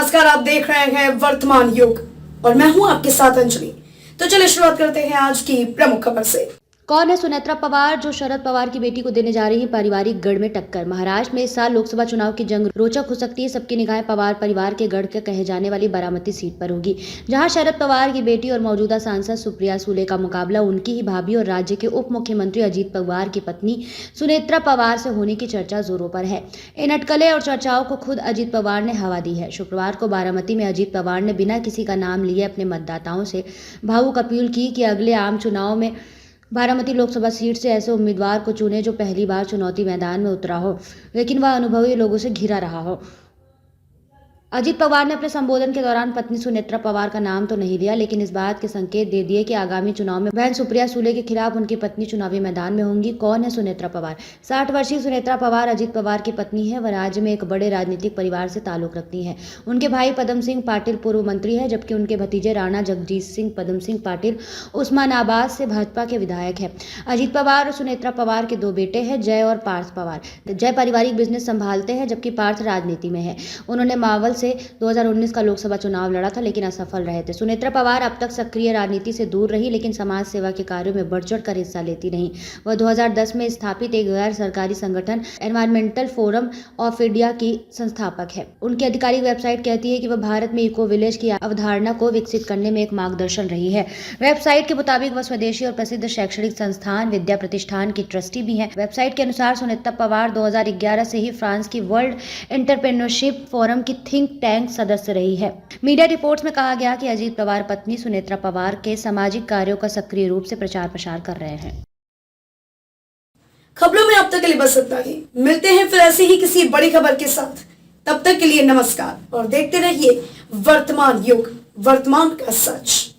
नमस्कार, आप देख रहे हैं वर्तमान युग और मैं हूं आपके साथ अंजलि। तो चलिए शुरुआत करते हैं आज की प्रमुख खबर से। कौन है सुनेत्रा पवार, जो शरद पवार की बेटी को देने जा रही है पारिवारिक गढ़ में टक्कर। महाराष्ट्र में इस साल लोकसभा चुनाव की जंग रोचक हो सकती है। सबकी निगाहें पवार परिवार के गढ़ के कहे जाने वाली बारामती सीट पर होगी, जहां शरद पवार की बेटी और मौजूदा सांसद सुप्रिया सुले का मुकाबला उनकी ही भाभी और राज्य के उप मुख्यमंत्री अजीत पवार की पत्नी सुनेत्रा पवार से होने की चर्चा जोरों पर है। इन अटकलें और चर्चाओं को खुद अजीत पवार ने हवा दी है। शुक्रवार को बारामती में अजीत पवार ने बिना किसी का नाम लिए अपने मतदाताओं से भावुक अपील की कि अगले आम चुनाव में बारामती लोकसभा सीट से ऐसे उम्मीदवार को चुने जो पहली बार चुनौती मैदान में उतरा हो, लेकिन वह अनुभवी लोगों से घिरा रहा हो। अजीत पवार ने अपने संबोधन के दौरान पत्नी सुनेत्रा पवार का नाम तो नहीं लिया, लेकिन इस बात के संकेत दे दिए कि आगामी चुनाव में बहन सुप्रिया सुले के खिलाफ उनकी पत्नी चुनावी मैदान में होंगी। कौन है सुनेत्रा पवार? 60 वर्षीय सुनेत्रा पवार अजीत पवार की पत्नी है। वह राज्य में एक बड़े राजनीतिक परिवार से ताल्लुक रखती हैं। उनके भाई पदम सिंह पाटिल पूर्व मंत्री है, जबकि उनके भतीजे राणा जगजीत सिंह पदम सिंह पाटिल उस्मानाबाद से भाजपा के विधायक है। अजीत पवार और सुनेत्रा पवार के दो बेटे हैं, जय और पार्थ पवार। जय पारिवारिक बिजनेस संभालते हैं, जबकि पार्थ राजनीति में है। उन्होंने मावल से 2019 का लोकसभा चुनाव लड़ा था, लेकिन असफल रहे थे। सुनेत्रा पवार अब तक सक्रिय राजनीति से दूर रही, लेकिन समाज सेवा के कार्यों में बढ़ चढ़ कर हिस्सा लेती रही। वह 2010 में स्थापित एक गैर सरकारी संगठन एनवायरमेंटल फोरम ऑफ इंडिया की संस्थापक है। उनकी आधिकारिक वेबसाइट कहती है कि वह भारत में इको विलेज की अवधारणा को विकसित करने में एक मार्गदर्शन रही है। वेबसाइट के मुताबिक वह स्वदेशी और प्रसिद्ध शैक्षणिक संस्थान विद्या प्रतिष्ठान की ट्रस्टी भी है। वेबसाइट के अनुसार सुनेत्रा पवार 2011 से ही फ्रांस की वर्ल्ड एंटरप्रेन्योरशिप फोरम की थिंक टैंक सदस्य रही है। मीडिया रिपोर्ट्स में कहा गया कि अजीत पवार पत्नी सुनेत्रा पवार के सामाजिक कार्यों का सक्रिय रूप से प्रचार प्रसार कर रहे हैं। खबरों में अब तक के लिए बस इतना ही। मिलते हैं फिर ऐसे ही किसी बड़ी खबर के साथ। तब तक के लिए नमस्कार और देखते रहिए वर्तमान युग, वर्तमान का सच।